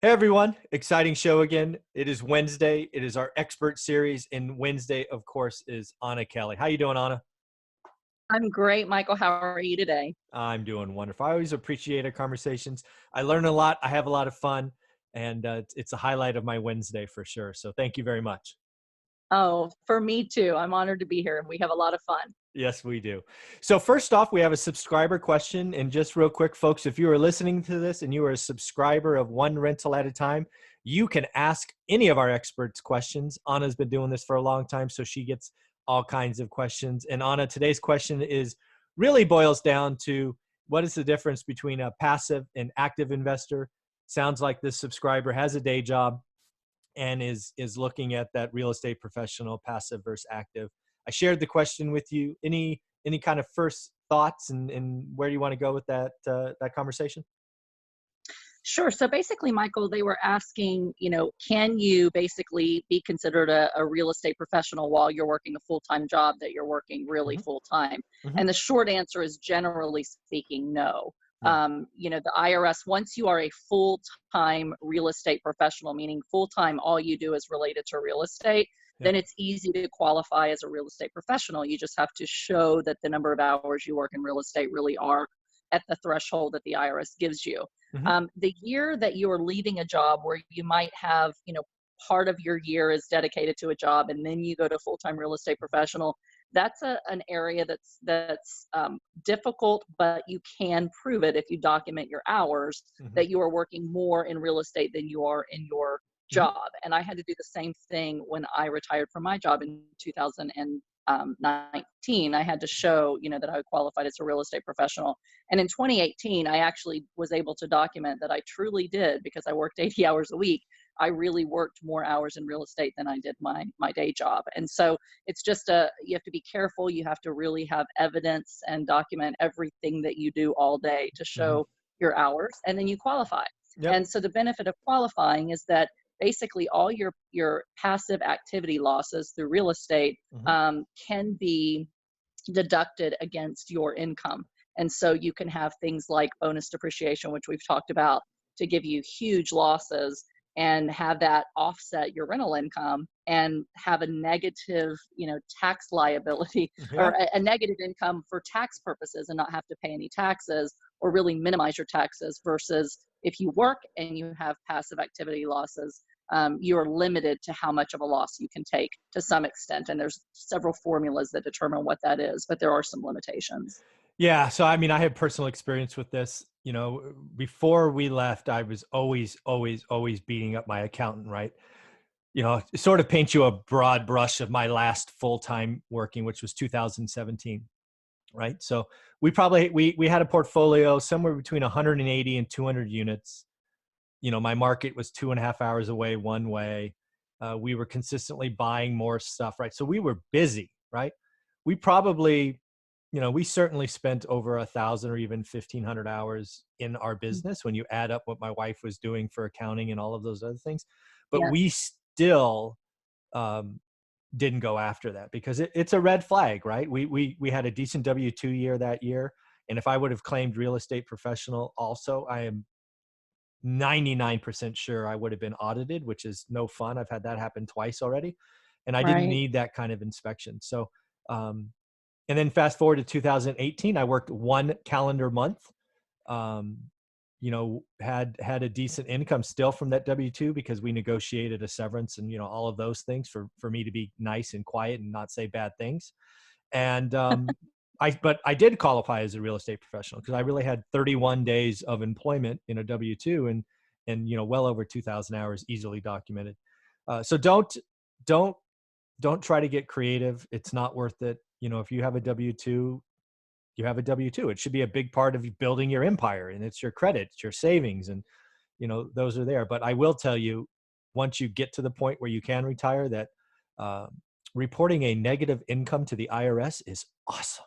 Hey everyone, exciting show again. It is Wednesday. It is our expert series, and Wednesday, of course, is Anna Kelly. How you doing, Anna? I'm great, Michael. How are you today? I'm doing wonderful. I always appreciate our conversations. I learn a lot. I have a lot of fun, and it's a highlight of my Wednesday for sure. So thank you very much. Oh, for me too. I'm honored to be here and we have a lot of fun. Yes, we do. So first off, we have a subscriber question. And just real quick, folks, if you are listening to this and you are a subscriber of One Rental at a Time, you can ask any of our experts questions. Anna's been doing this for a long time, so she gets all kinds of questions. And Anna, today's question is really boils down to what is the difference between a passive and active investor? Sounds like this subscriber has a day job and is looking at that real estate professional, passive versus active. I shared the question with you. Any kind of first thoughts and where do you want to go with that conversation? Sure. So basically, Michael, they were asking, can you basically be considered a real estate professional while you're working a full-time job that you're working really Hmm. full-time? Hmm. And the short answer is generally speaking, no. No. The IRS, once you are a full-time real estate professional, meaning full-time, all you do is related to real estate, Yeah. then it's easy to qualify as a real estate professional. You just have to show that the number of hours you work in real estate really are at the threshold that the IRS gives you. Hmm. The year that you are leaving a job where you might have, part of your year is dedicated to a job and then you go to full-time real estate professional, that's an area that's difficult, but you can prove it if you document your hours Hmm. that you are working more in real estate than you are in your Hmm. job. And I had to do the same thing when I retired from my job in 2019. I had to show, that I qualified as a real estate professional. And in 2018, I actually was able to document that I truly did, because I worked 80 hours a week. I really worked more hours in real estate than I did my day job. And so it's just you have to be careful. You have to really have evidence and document everything that you do all day to Hmm. show your hours, and then you qualify. Yep. And so the benefit of qualifying is that basically all your passive activity losses through real estate Hmm. can be deducted against your income. And so you can have things like bonus depreciation, which we've talked about, to give you huge losses and have that offset your rental income and have a negative, tax liability, or Yeah. a negative income for tax purposes and not have to pay any taxes or really minimize your taxes, versus if you work and you have passive activity losses, you're limited to how much of a loss you can take to some extent. And there's several formulas that determine what that is, but there are some limitations. Yeah. So I mean, I have personal experience with this. Before we left, I was always beating up my accountant, right? Sort of paint you a broad brush of my last full-time working, which was 2017, right? So we had a portfolio somewhere between 180 and 200 units. My market was 2.5 hours away one way. We were consistently buying more stuff, right? So we were busy, right? We probably, we certainly spent over 1,000 or even 1,500 hours in our business when you add up what my wife was doing for accounting and all of those other things. But Yeah, we still um, didn't go after that because it's a red flag, right? We had a decent W-2 year that year, and if I would have claimed real estate professional, also, I am 99% sure I would have been audited, which is no fun. I've had that happen twice already, and I didn't right. need that kind of inspection. So, and then fast forward to 2018, I worked one calendar month. Um, had a decent income still from that W-2 because we negotiated a severance and all of those things for me to be nice and quiet and not say bad things. And but I did qualify as a real estate professional because I really had 31 days of employment in a W-2 and well over 2,000 hours easily documented. So don't don't try to get creative. It's not worth it. If you have a W-2, you have a W-2. It should be a big part of building your empire, and it's your credit, it's your savings, and those are there. But I will tell you, once you get to the point where you can retire, that reporting a negative income to the IRS is awesome.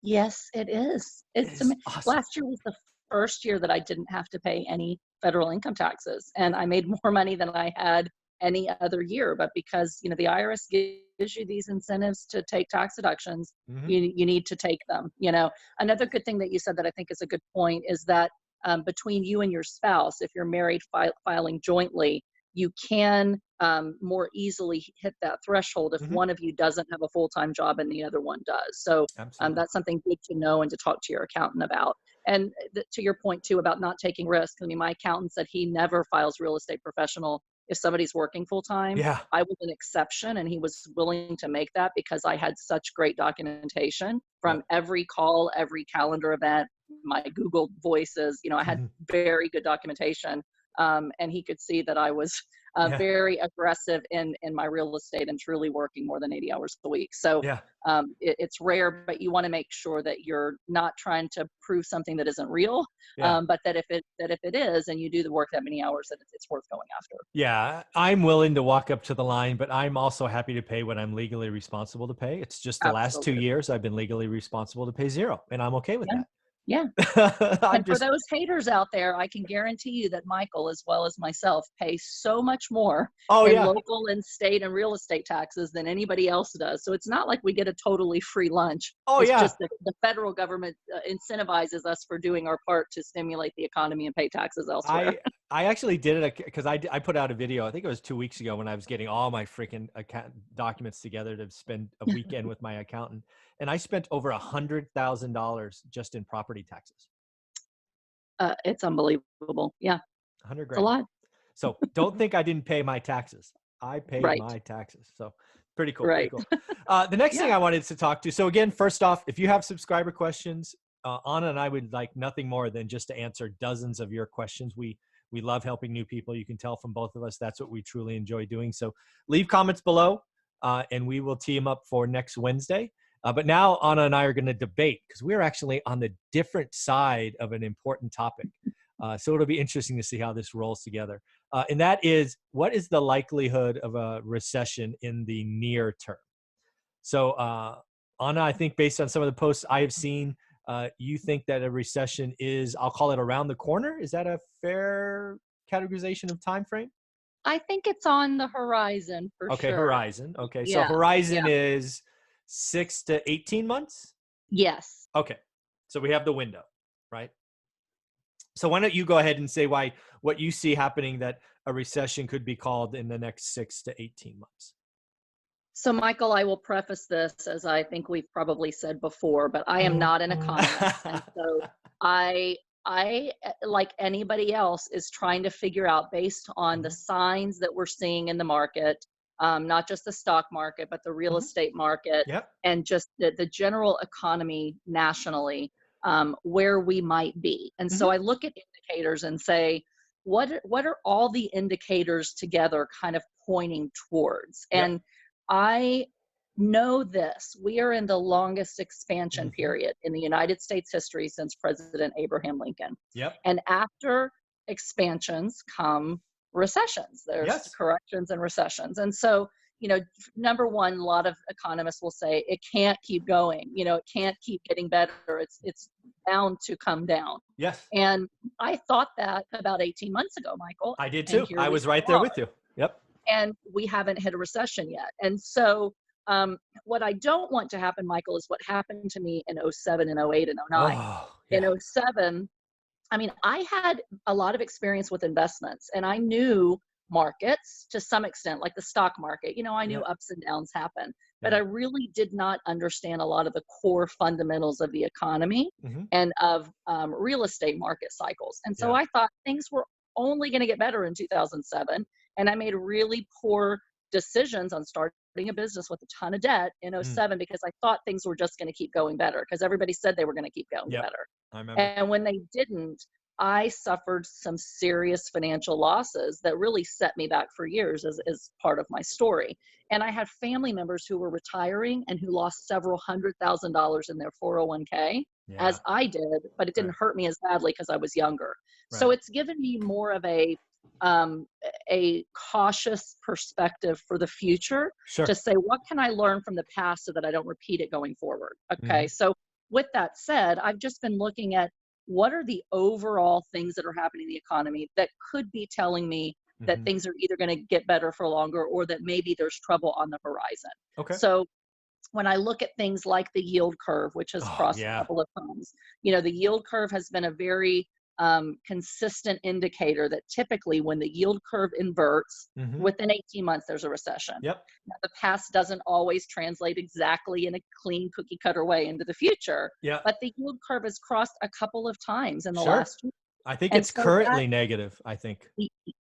Yes, it is. It is awesome. Last year was the first year that I didn't have to pay any federal income taxes, and I made more money than I had any other year. But because the IRS gives you these incentives to take tax deductions, Hmm. you need to take them. Another good thing that you said that I think is a good point is that between you and your spouse, if you're married filing jointly, you can more easily hit that threshold if Hmm. one of you doesn't have a full-time job and the other one does. So Absolutely. that's something good to know and to talk to your accountant about. And to your point too about not taking risks, I mean, my accountant said he never files real estate professional if somebody's working full time. Yeah. I was an exception, and he was willing to make that because I had such great documentation from Yep. every call, every calendar event, my Google voices. I had Mhm. very good documentation. And he could see that I was Yeah. very aggressive in my real estate and truly working more than 80 hours a week. So Yeah. it's rare, but you want to make sure that you're not trying to prove something that isn't real, Yeah. but that if it is, and you do the work that many hours, that it's worth going after. Yeah, I'm willing to walk up to the line, but I'm also happy to pay what I'm legally responsible to pay. It's just the last 2 Absolutely. years I've been legally responsible to pay zero, and I'm okay with Yeah. that. Yeah. I'm And for just those haters out there, I can guarantee you that Michael, as well as myself, pay so much more oh in yeah. local and state and real estate taxes than anybody else does. So it's not like we get a totally free lunch. Oh It's yeah. just that the federal government incentivizes us for doing our part to stimulate the economy and pay taxes elsewhere. I I actually did it because I put out a video. I think it was 2 weeks ago when I was getting all my freaking account documents together to spend a weekend with my accountant, and I spent over $100,000 just in property taxes. It's unbelievable. Yeah, 100 it's a grand. lot. So don't think I didn't pay my taxes. I paid Right. my taxes. So pretty cool. Pretty Right. cool. The next thing Yeah. I wanted to talk to. So again, first off, if you have subscriber questions, Anna and I would like nothing more than just to answer dozens of your questions. We love helping new people. You can tell from both of us that's what we truly enjoy doing. So leave comments below, and we will tee them up for next Wednesday. But now Anna and I are going to debate because we're actually on the different side of an important topic. So it'll be interesting to see how this rolls together. And that is, what is the likelihood of a recession in the near term? So, Anna, I think based on some of the posts I have seen, you think that a recession is, I'll call it around the corner. Is that a fair categorization of time frame? I think it's on the horizon for Okay, sure. horizon. Okay, so Yeah. horizon Yeah. is 6 to 18 months. Yes. Okay, so we have the window, right? So why don't you go ahead and say why what you see happening that a recession could be called in the next 6 to 18 months? So, Michael, I will preface this as I think we've probably said before, but I am not an economist, and so I like anybody else is trying to figure out based on the Mhm, signs that we're seeing in the market, not just the stock market, but the real mhm. estate market, Yep. and just the general economy nationally, where we might be. And so Mhm. I look at indicators and say, what are all the indicators together kind of pointing towards? Yep. And I know this. We are in the longest expansion Mhm. period in the United States history since President Abraham Lincoln. Yep. And after expansions come recessions. There's Yes. corrections and recessions. And so, number one, a lot of economists will say it can't keep going. It can't keep getting better. It's bound to come down. Yes. And I thought that about 18 months ago, Michael. I did And too. here I we was right still there are, with you. Yep. and we haven't hit a recession yet. And so, what I don't want to happen, Michael, is what happened to me in '07 and '08 and '09. Oh, In yeah. '07, I mean, I had a lot of experience with investments, and I knew markets to some extent, like the stock market. I knew Yep. ups and downs happen, but I Yep. really did not understand a lot of the core fundamentals of the economy Mhm. and of real estate market cycles. And so Yeah. I thought things were only going to get better in 2007. And I made really poor decisions on starting a business with a ton of debt in Mm. '07 because I thought things were just going to keep going better because everybody said they were going to keep going Yep. better. I remember. And when they didn't, I suffered some serious financial losses that really set me back for years as part of my story. And I had family members who were retiring and who lost several $100,000 in their 401k, Yeah. as I did, but it Right. didn't hurt me as badly because I was younger. So Right. it's given me more of um, a cautious perspective for the future to Sure. say, what can I learn from the past so that I don't repeat it going forward? Okay. Mhm. So with that said, I've just been looking at what are the overall things that are happening in the economy that could be telling me that Mhm. things are either going to get better for longer or that maybe there's trouble on the horizon. Okay. So when I look at things like the yield curve, which has Oh, crossed a yeah. couple of times, the yield curve has been a very consistent indicator that typically when the yield curve inverts, Mm-hmm. within 18 months, there's a recession. Yep. Now, the past doesn't always translate exactly in a clean cookie cutter way into the future, Yeah. but the yield curve has crossed a couple of times in the Sure. last year. I think And it's so that currently negative, I think.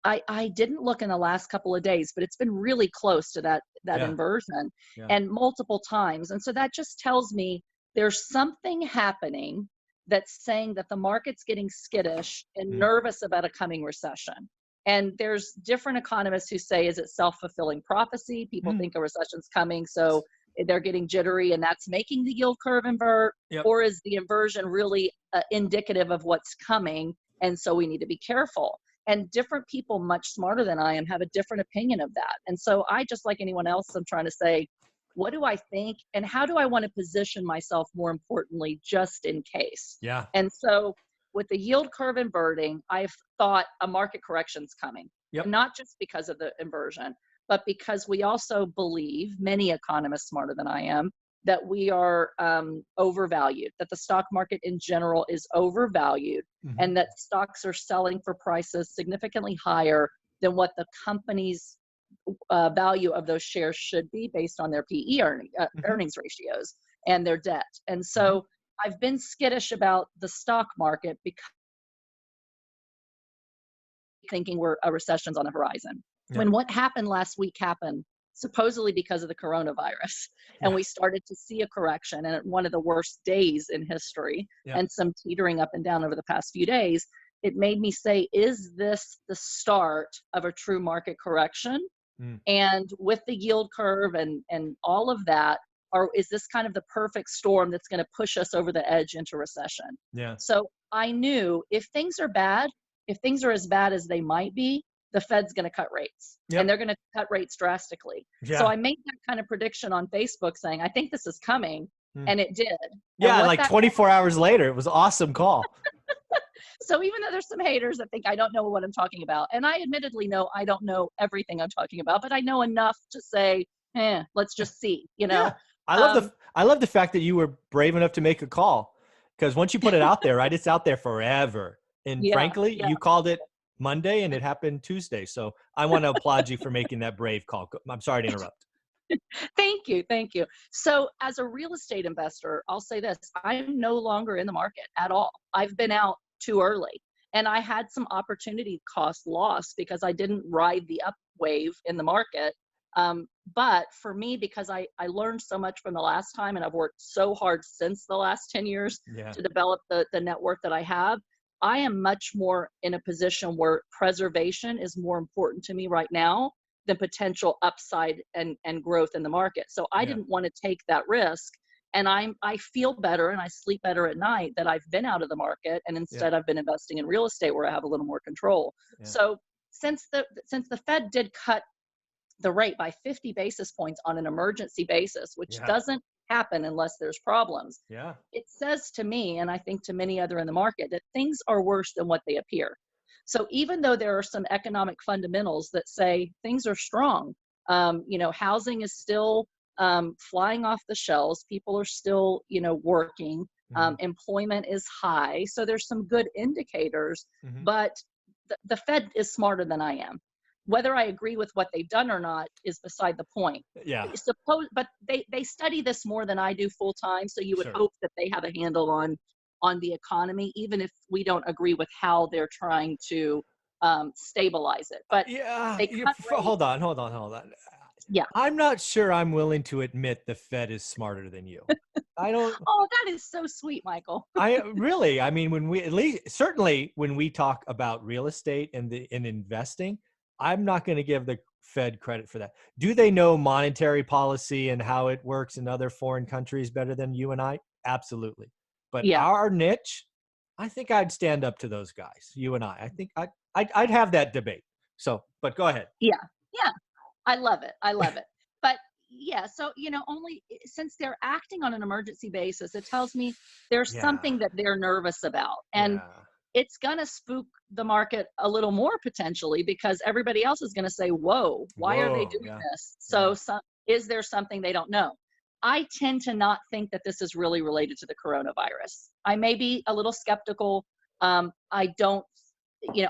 I didn't look in the last couple of days, but it's been really close to that Yeah. inversion Yeah. and multiple times. And so that just tells me there's something happening that's saying that the market's getting skittish and Mm. nervous about a coming recession. And there's different economists who say, is it self-fulfilling prophecy? People Mm. think a recession's coming, so they're getting jittery and that's making the yield curve invert. Yep. Or is the inversion really indicative of what's coming? And so we need to be careful. And different people much smarter than I am have a different opinion of that. And so I, just like anyone else, I'm trying to say, what do I think and how do I want to position myself, more importantly, just in case? Yeah. And so with the yield curve inverting, I've thought a market correction's coming. Yep. And not just because of the inversion, but because we also believe, many economists smarter than I am, that we are overvalued, that the stock market in general is overvalued, Mm-hmm. and that stocks are selling for prices significantly higher than what the company's value of those shares should be based on their PE Mm-hmm. earnings ratios and their debt. And Mm-hmm. so I've been skittish about the stock market because thinking a recession's on the horizon. Yep. When what happened last week happened supposedly because of the coronavirus, and Yeah. we started to see a correction and one of the worst days in history, Yeah. and some teetering up and down over the past few days, it made me say, is this the start of a true market correction? Mm. And with the yield curve and all of that, or is this kind of the perfect storm that's going to push us over the edge into recession? Yeah. So I knew if things are bad, if things are as bad as they might be, the Fed's going to cut rates, Yep. and they're going to cut rates drastically. So Yeah. I made that kind of prediction on Facebook saying, I think this is coming. Mm. And it did. Yeah. And what Like that 24 hours later, it was an awesome call. So even though there's some haters that think I don't know what I'm talking about, and I admittedly know I don't know everything I'm talking about, but I know enough to say, let's just see, Yeah. Um, I love the fact that you were brave enough to make a call, because once you put it out there, right, it's out there forever. And yeah, frankly, yeah. you called it Monday and it happened Tuesday. So I want to applaud you for making that brave call. I'm sorry to interrupt. Thank you. Thank you. So as a real estate investor, I'll say this, I'm no longer in the market at all. I've been out too early. And I had some opportunity cost loss because I didn't ride the up wave in the market. But for me, because I learned so much from the last time, and I've worked so hard since the last 10 years Yeah. to develop the net worth that I have, I am much more in a position where preservation is more important to me right now than potential upside and growth in the market. So I Yeah. didn't want to take that risk. And I feel better and I sleep better at night that I've been out of the market, and instead I've been investing in real estate where I have a little more control. Yeah. So since the Fed did cut the rate by 50 basis points on an emergency basis, which Yeah. doesn't happen unless there's problems, Yeah. it says to me, and I think to many other in the market, that things are worse than what they appear. So even though there are some economic fundamentals that say things are strong, housing is still flying off the shelves, people are still, working, Mhm. employment is high. So there's some good indicators, Mhm. but the Fed is smarter than I am. Whether I agree with what they've done or not is beside the point. Yeah. But they study this more than I do full time, so you would Sure. hope that they have a handle on the economy, even if we don't agree with how they're trying to stabilize it. But Yeah. they cut rates. Hold on. Yeah. I'm not sure I'm willing to admit the Fed is smarter than you. I don't. Oh, that is so sweet, Michael. I mean, when we, at least certainly when we talk about real estate and investing, I'm not going to give the Fed credit for that. Do they know monetary policy and how it works in other foreign countries better than you and I? Absolutely. But Yeah. our niche, I think I'd stand up to those guys, you and I. I think I'd have that debate. So, but go ahead. Yeah. Yeah. I love it. I love it. But yeah, so only since they're acting on an emergency basis, it tells me there's Yeah. something that they're nervous about. And Yeah. it's going to spook the market a little more potentially, because everybody else is going to say, whoa, why are they doing Yeah. this? So is there something they don't know? I tend to not think that this is really related to the coronavirus. I may be a little skeptical I don't,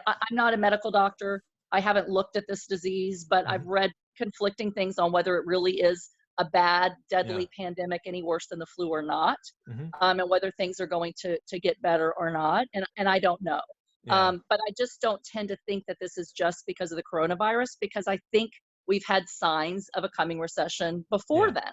I'm not a medical doctor. I haven't looked at this disease, but I've Mhm. read conflicting things on whether it really is a bad, Yeah. deadly pandemic any worse than the flu or not, Mhm. and whether things are going to get better or not. And I don't know. Yeah. But I just don't tend to think that this is just because of the coronavirus, because I think we've had signs of a coming recession before Yeah. then. I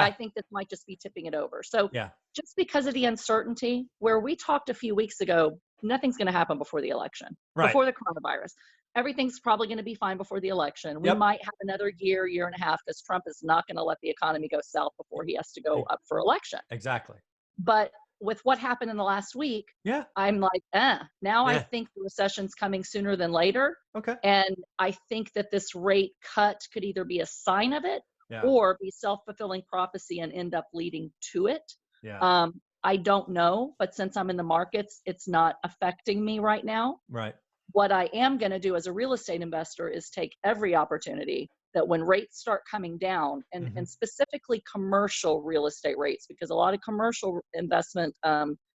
Yeah. think this might just be tipping it over. So Yeah. just because of the uncertainty, where we talked a few weeks ago, nothing's going to happen before the election, Right. before the coronavirus. Everything's probably going to be fine before the election. We Yep. might have another year, year and a half, because Trump is not going to let the economy go south before he has to go E up for election. exactly. But with what happened in the last week, Yeah. I'm like, now I Yeah. think the recession's coming sooner than later. Okay. And I think that this rate cut could either be a sign of it Yeah. or be self-fulfilling prophecy and end up leading to it. Yeah. I don't know, but since I'm in the markets, it's not affecting me right now. Right. What I am going to do as a real estate investor is take every opportunity that when rates start coming down, Mhm. and specifically commercial real estate rates, because a lot of commercial investment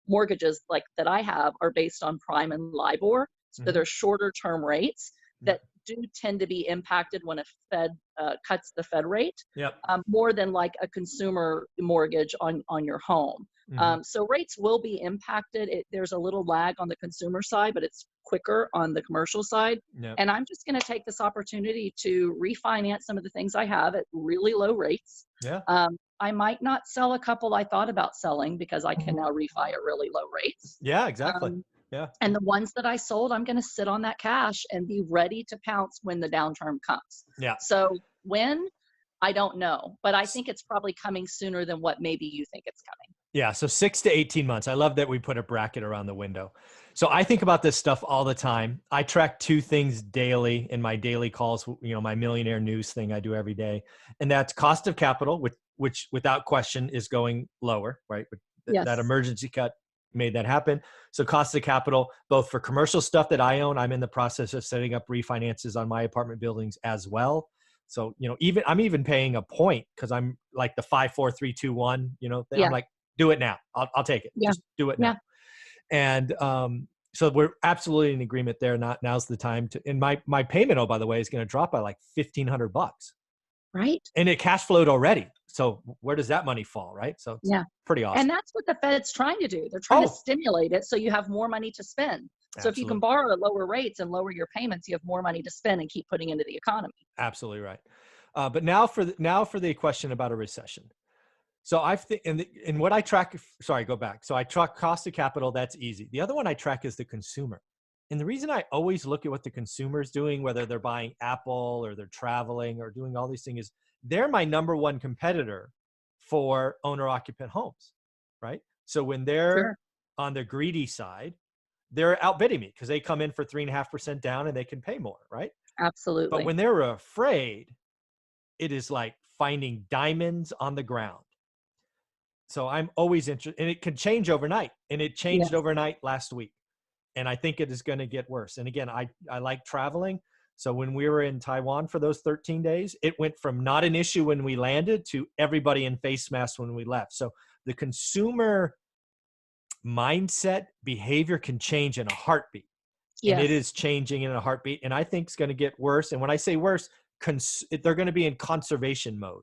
mortgages like that I have are based on prime and LIBOR. So Mhm. they're shorter term rates Yeah. that do tend to be impacted when a Fed cuts the Fed rate, Yep. more than like a consumer mortgage on your home. Mhm. So rates will be impacted. There's a little lag on the consumer side, but it's quicker on the commercial side. Yep. And I'm just going to take this opportunity to refinance some of the things I have at really low rates. Yeah. I might not sell a couple I thought about selling because I can now refi at really low rates. Yeah, exactly. Um, Yeah. and the ones that I sold, I'm going to sit on that cash and be ready to pounce when the downturn comes. Yeah. So when, I don't know, but I S think it's probably coming sooner than what maybe you think it's coming. Yeah, so 6 to 18 months. I love that we put a bracket around the window. So I think about this stuff all the time. I track 2 things daily in my daily calls, my millionaire news thing I do every day. And that's cost of capital, which without question is going lower, right? That Yes. emergency cut made that happen. So cost of capital, both for commercial stuff that I own, I'm in the process of setting up refinances on my apartment buildings as well. So, I'm even paying a point because I'm like the 5, 4, 3, 2, 1, I'm Yeah. like, do it now. I'll take it. Yeah. Just do it now. Yeah. And so we're absolutely in agreement there. Now's the time to. And my payment, oh by the way, is going to drop by like $1,500, Right. and it cash flowed already. So where does that money fall, right? So it's Yeah. pretty And awesome. that's what the Fed's trying to do. They're trying to Oh, stimulate it so you have more money to spend. So if you can absolutely, borrow at lower rates and lower your payments, you have more money to spend and keep putting into the economy. absolutely right. But now for the question about a recession. So and what I track, sorry, go back. So I track cost of capital. That's easy. The other one I track is the consumer. And the reason I always look at what the consumer is doing, whether they're buying Apple or they're traveling or doing all these things, is they're my number one competitor for owner occupant homes, right? So when they're Sure. on the greedy side, they're outbidding me because they come in for 3.5% down and they can pay more, right? But Absolutely. when they're afraid, it is like finding diamonds on the ground. So I'm always interested, and it can change overnight. And it changed Yes. overnight last week. And I think it is going to get worse. And again, I like traveling. So when we were in Taiwan for those 13 days, it went from not an issue when we landed to everybody in face masks when we left. So the consumer mindset behavior can change in a heartbeat. And it Yes. is changing in a heartbeat. And I think it's going to get worse. And when I say worse, they're going to be in conservation mode.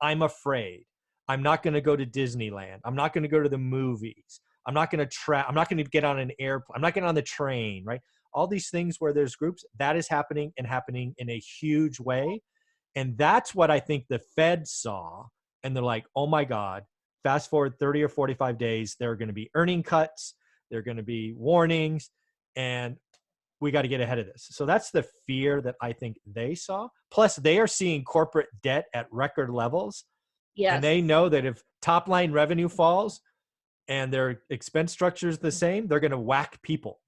I'm afraid. I'm not going to go to Disneyland. I'm not going to go to the movies. I'm not going to get on an airplane. I'm not getting on the train, right? All these things where there's groups, that is happening and happening in a huge way. And that's what I think the Fed saw. And they're like, oh my God, fast forward 30 or 45 days, there are going to be earning cuts. There are going to be warnings. And we got to get ahead of this. So that's the fear that I think they saw. Plus, they are seeing corporate debt at record levels. And Yes. they know that if top line revenue falls and their expense structure is the same, they're going to whack people.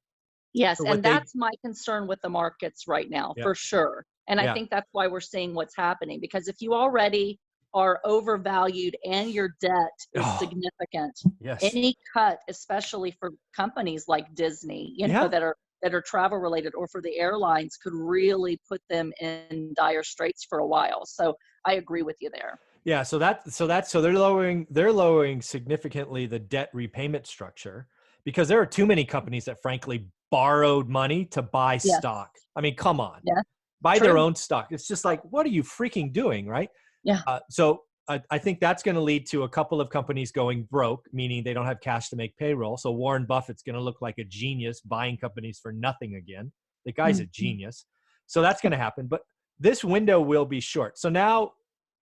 Yes. So And that's my concern with the markets right now, yeah, for sure. And I yeah, think that's why we're seeing what's happening, because if you already are overvalued and your debt is oh, significant, yes, any cut, especially for companies like Disney, yeah, that are travel related, or for the airlines, could really put them in dire straits for a while. So I agree with you there. yeah. So they're lowering significantly the debt repayment structure. because there are too many companies that frankly borrowed money to buy Yes. stock. I mean, come on, Yeah. buy their True. own stock. It's just like, what are you freaking doing, right? Yeah. So I think that's going to lead to a couple of companies going broke, meaning they don't have cash to make payroll. So Warren Buffett's going to look like a genius buying companies for nothing again. The guy's a Mhm. genius. So that's going to happen. But this window will be short. So now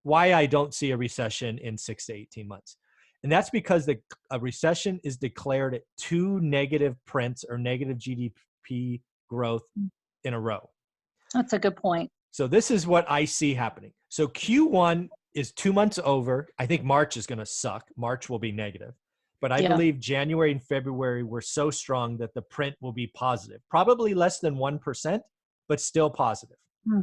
why I don't see a recession in 6 to 18 months. And that's because a recession is declared at 2 negative prints or negative GDP growth in a row. That's a good point. So this is what I see happening. So Q1 is 2 months over. I think March is going to suck. March will be negative. But I Yeah. believe January and February were so strong that the print will be positive. Probably less than 1%, but still positive. Hmm.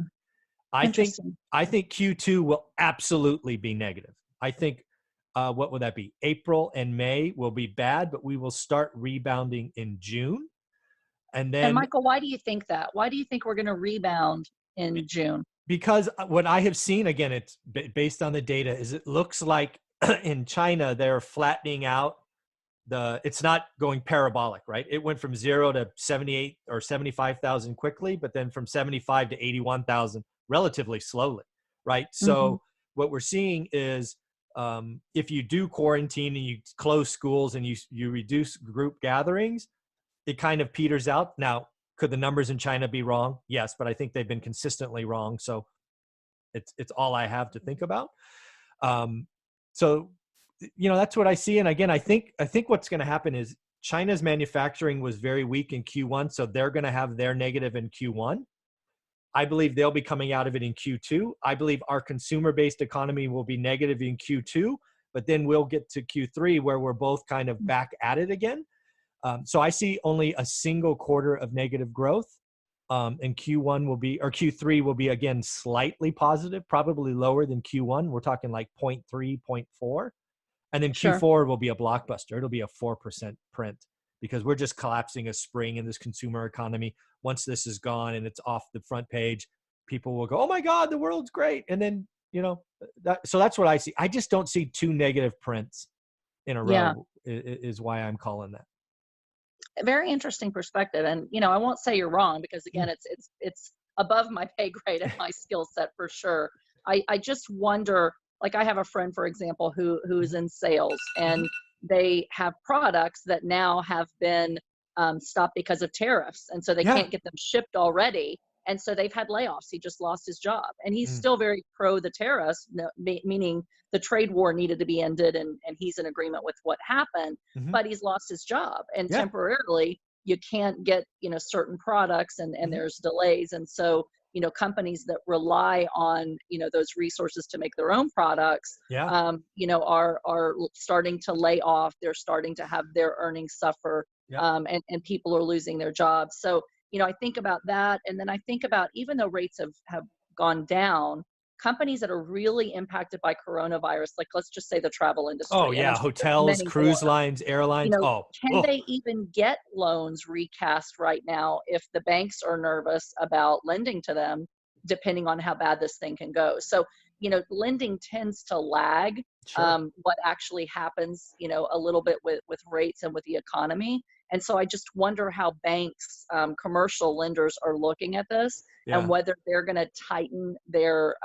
I think Interesting. Q2 will absolutely be negative. I think what would that be? April and May will be bad, but we will start rebounding in June. And And then Michael, why do you think that? Why do you think we're going to rebound in June? because what I have seen, again, it's based on the data, is it looks like in China, they're flattening out it's not going parabolic, right? It went from 0 to 78 or 75,000 quickly, but then from 75 to 81,000 relatively slowly, right? Mhm. So what we're seeing is if you do quarantine and you close schools and you reduce group gatherings, it kind of peters out. Now, could the numbers in China be wrong? Yes, but I think they've been consistently wrong. So it's all I have to think about. Um, so that's what I see. And again, I think what's going to happen is China's manufacturing was very weak in Q1, so they're going to have their negative in Q1. I believe they'll be coming out of it in Q2. I believe our consumer-based economy will be negative in Q2, but then we'll get to Q3 where we're both kind of back at it again. So I see only a single quarter of negative growth. And Q1 will be, or Q3 will be again slightly positive, probably lower than Q1. We're talking like 0.3, 0.4. And then Sure. Q4 will be a blockbuster. It'll be a 4% print because we're just collapsing a spring in this consumer economy. Once this is gone and it's off the front page, people will go, oh my God, the world's great. And then, so that's what I see. I just don't see 2 negative prints in a Yeah. row is why I'm calling that. A very interesting perspective. And, I won't say you're wrong because again, it's above my pay grade and my skill set for sure. I just wonder, like I have a friend, for example, who's Mhm. in sales and Mhm. they have products that now have been stopped because of tariffs. And so they Yeah. can't get them shipped already. And so they've had layoffs. He just lost his job. And he's Mm. still very pro the tariffs, meaning the trade war needed to be ended and he's in agreement with what happened, Mhm. but he's lost his job. And Yeah. temporarily, you can't get, certain products and Mhm. there's delays. And so, companies that rely on, those resources to make their own products, Yeah. are starting to lay off. They're starting to have their earnings suffer, Yeah. and people are losing their jobs. So, I think about that. And then I think about, even though rates have gone down, companies that are really impacted by coronavirus, like let's just say the travel Oh industry, and I'm yeah. sure there's Hotels, many more, cruise lines, airlines. Oh, can oh. they even get loans recast right now if the banks are nervous about lending to them, depending on how bad this thing can go? So, lending tends to lag Sure. what actually happens, a little bit with rates and with the economy. And so I just wonder how banks, commercial lenders are looking at this and Yeah. whether they're going to tighten their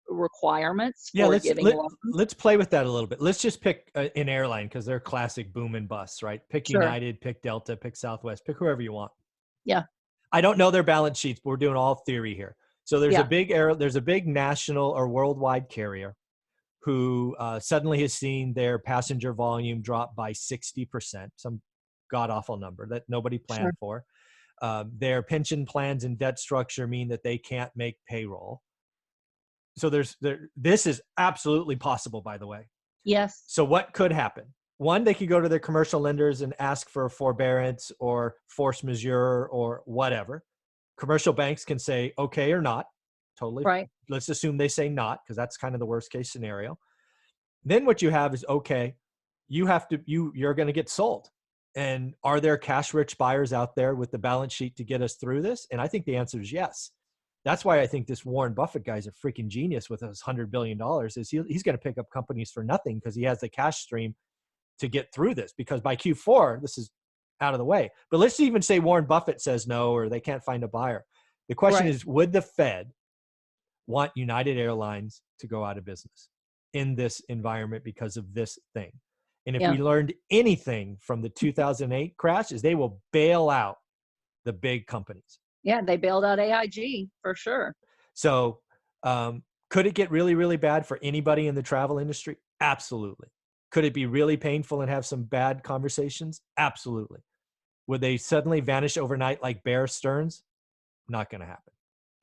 requirements Yeah, for let's giving let, loans. let's play with that a little bit. Let's just pick an airline because they're classic boom and bust, right? Pick Sure. United, pick Delta, pick Southwest, pick whoever you want. Yeah. I don't know their balance sheets, but we're doing all theory here. So Yeah. there's a big national or worldwide carrier who suddenly has seen their passenger volume drop by 60%, some god awful number that nobody Sure. planned for. Their pension plans and debt structure mean that they can't make payroll. So this is absolutely possible, by the way. Yes. So what could happen? One, they could go to their commercial lenders and ask for forbearance or force majeure or whatever. Commercial banks can say okay or not. Totally. Right. Let's assume they say not because that's kind of the worst case scenario. Then what you have is okay, you're going to get sold. And are there cash rich buyers out there with the balance sheet to get us through this? And I think the answer is yes. That's why I think this Warren Buffett guy's a freaking genius with his $100 billion. Is he's going to pick up companies for nothing because he has the cash stream to get through this. Because by Q4, this is out of the way. But let's even say Warren Buffett says no, or they can't find a buyer. The question Right. is, would the Fed want United Airlines to go out of business in this environment because of this thing? And if Yeah. we learned anything from the 2008 crash, is they will bail out the big companies. Yeah. They bailed out AIG for sure. So could it get really, really bad for anybody in the travel industry? Absolutely. Could it be really painful and have some bad conversations? Absolutely. Would they suddenly vanish overnight like Bear Stearns? Not going to happen.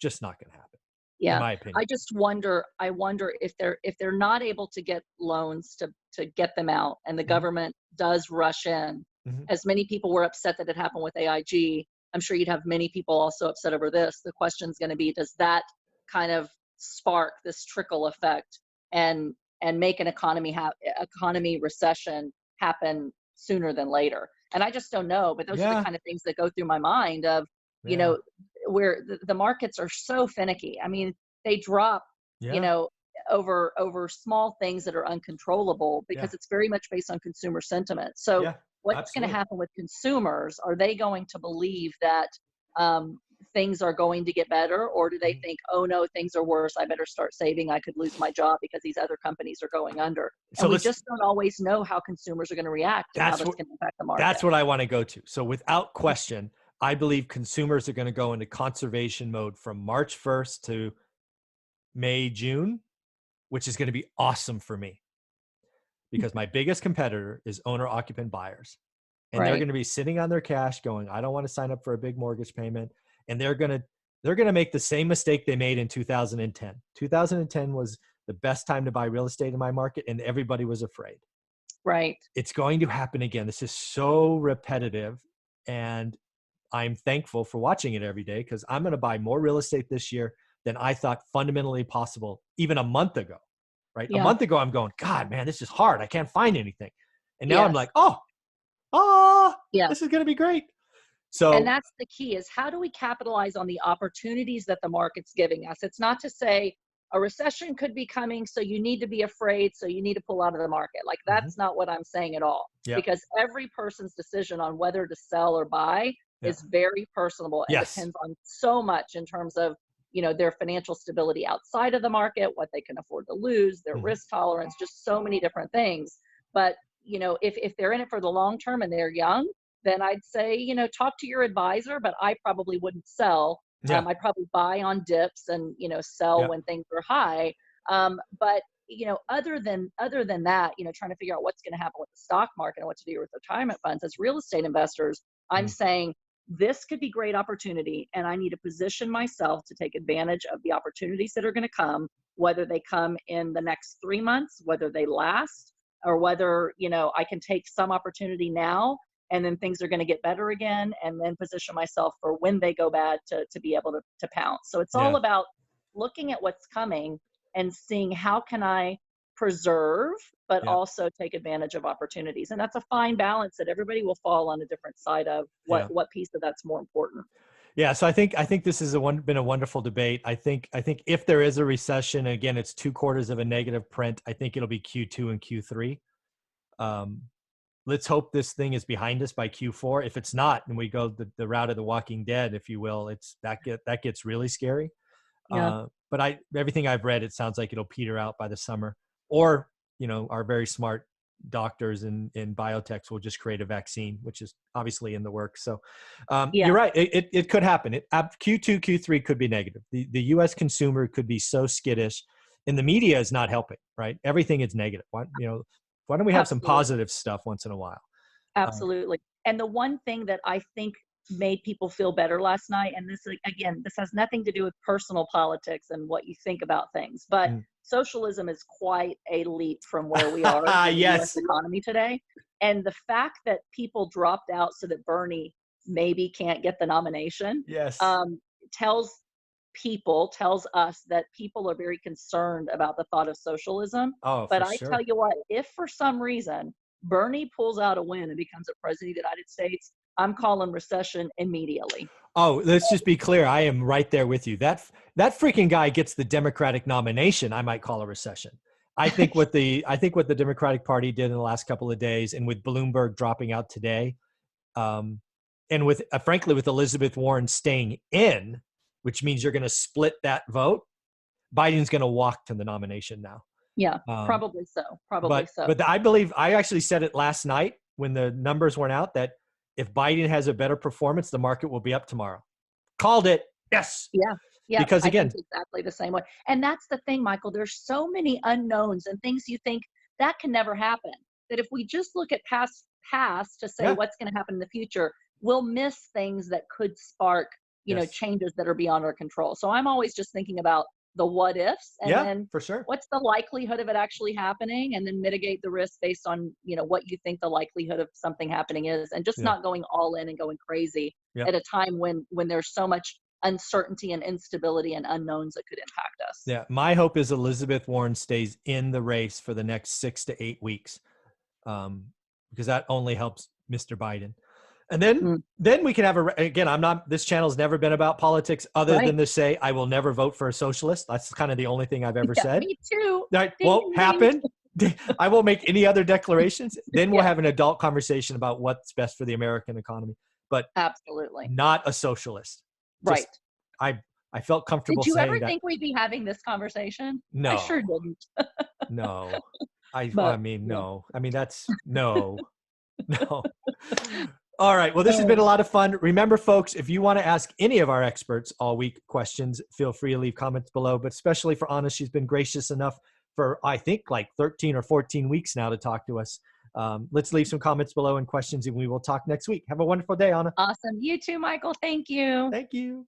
Just not going to happen, in Yeah. my opinion. I just wonder, if they're not able to get loans to get them out, and the government does rush in, as many people were upset that it happened with AIG, I'm sure you'd have many people also upset over this. The question's going to be, does that kind of spark this trickle effect and make an economy recession happen sooner than later? And I just don't know, but those are the Yeah. kind of things that go through my mind of, you Yeah. know, where the markets are so finicky. I mean, they drop, you Yeah. know, over small things that are uncontrollable Yeah. because it's very much based on consumer sentiment. So Yeah. what's going to Absolutely. happen with consumers? Are they going to believe that things are going to get better, or do they think, oh no, things are worse, I better start saving, I could lose my job because these other companies are going under? So And we let's, just don't always know how consumers are going to react and how that's that's what, going to impact the market. that's what I want to go to. So without question, I believe consumers are going to go into conservation mode from March 1st to May, June, which is going to be awesome for me because my biggest competitor is owner occupant buyers. And they're Right. going to be sitting on their cash going, I don't want to sign up for a big mortgage payment. And they're going to make the same mistake they made in 2010. 2010 was the best time to buy real estate in my market, and everybody was afraid. Right. It's going to happen again. This is so repetitive, and I'm thankful for watching it every day because I'm going to buy more real estate this year than I thought fundamentally possible even a month ago, right? A Yeah. month ago, I'm going, God, man, this is hard. I can't find anything. And now I'm Yes. like, oh, Yeah. this is going to be great. And So, that's the key, is how do we capitalize on the opportunities that the market's giving us? It's not to say a recession could be coming, so you need to be afraid, so you need to pull out of the market. Like, that's not what I'm saying at all. yeah, Because every person's decision on whether to sell or buy yeah, is very personable and yes, depends on so much in terms of, their financial stability outside of the market, what they can afford to lose, their risk tolerance, just so many different things. But, if they're in it for the long term and they're young, then I'd say, talk to your advisor, but I probably wouldn't sell. yeah, I'd probably buy on dips and, sell yeah, when things are high. But, other than that, trying to figure out what's going to happen with the stock market and what to do with retirement funds as real estate investors, I'm saying this could be great opportunity. And I need to position myself to take advantage of the opportunities that are going to come, whether they come in the next 3 months, whether they last, or whether, I can take some opportunity now and then things are going to get better again, and then position myself for when they go bad to be able to pounce. So it's all yeah, about looking at what's coming and seeing how can I preserve, but yeah, also take advantage of opportunities. And that's a fine balance that everybody will fall on a different side of yeah. what piece of that's more important. Yeah, so I think this has been a wonderful debate. I think if there is a recession, again, it's 2 quarters of a negative print. I think it'll be Q2 and Q3. Um, let's hope this thing is behind us by Q4. If it's not, and we go the route of the Walking Dead, if you will, that gets really scary. Yeah. But everything I've read, it sounds like it'll peter out by the summer, or our very smart doctors in biotechs will just create a vaccine, which is obviously in the works. So Yeah. you're right. It could happen. Q2, Q3 could be negative. The U.S. consumer could be so skittish, and the media is not helping. Right? Everything is negative. Why don't we have some Absolutely. positive stuff once in a while? Uh, Absolutely. And the one thing that I think made people feel better last night, and this, again, this has nothing to do with personal politics and what you think about things, but mm. socialism is quite a leap from where we are in the US Yes. economy today. And the fact that people dropped out so that Bernie maybe can't get the nomination, Yes. um, tells tells us that people are very concerned about the thought of socialism. Oh, But for I tell sure. you what, if for some reason Bernie pulls out a win and becomes a president of the United States, I'm calling recession immediately. Oh, let's just be clear. I am right there with you. That freaking guy gets the Democratic nomination. I might call a recession. I think what the Democratic Party did in the last couple of days, and with Bloomberg dropping out today, And with, frankly, with Elizabeth Warren staying in, which means you're going to split that vote, Biden's going to walk to the nomination now. Yeah, Um, probably so. Probably so. but I believe, I actually said it last night when the numbers weren't out, that if Biden has a better performance, the market will be up tomorrow. Called it. Yes. Yeah. Yeah. Because I think again, exactly the same way. And that's the thing, Michael. There's so many unknowns and things you think that can never happen. That if we just look at past to say yeah, what's going to happen in the future, we'll miss things that could spark, yes, changes that are beyond our control. So I'm always just thinking about the what ifs, and yeah, then for sure. what's the likelihood of it actually happening, and then mitigate the risk based on, what you think the likelihood of something happening is, and just Yeah, not going all in and going crazy yeah, at a time when there's so much uncertainty and instability and unknowns that could impact us. yeah. My hope is Elizabeth Warren stays in the race for the next 6 to 8 weeks, because that only helps Mr. Biden. And Mm, then we can have again, this channel's never been about politics other right. than to say, I will never vote for a socialist. That's kind of the only thing I've ever Yeah, said. me too. That Ding, won't ding, ding. happen. I won't make any other declarations. Then we'll Yeah, have an adult conversation about what's best for the American economy, but absolutely. not a socialist. Just, Right. I, I felt comfortable Did you ever saying that. think we'd be having this conversation? I sure No, didn't. no. I But mean, yeah. no. I mean, that's no, no. All right. Well, this has been Oh, a lot of fun. Remember, folks, if you want to ask any of our experts all week questions, feel free to leave comments below. But especially for Anna, she's been gracious enough for, I think, like 13 or 14 weeks now to talk to us. Let's leave some comments below and questions, and we will talk next week. Have a wonderful day, Anna. awesome. You too, Michael. Thank you. Thank you.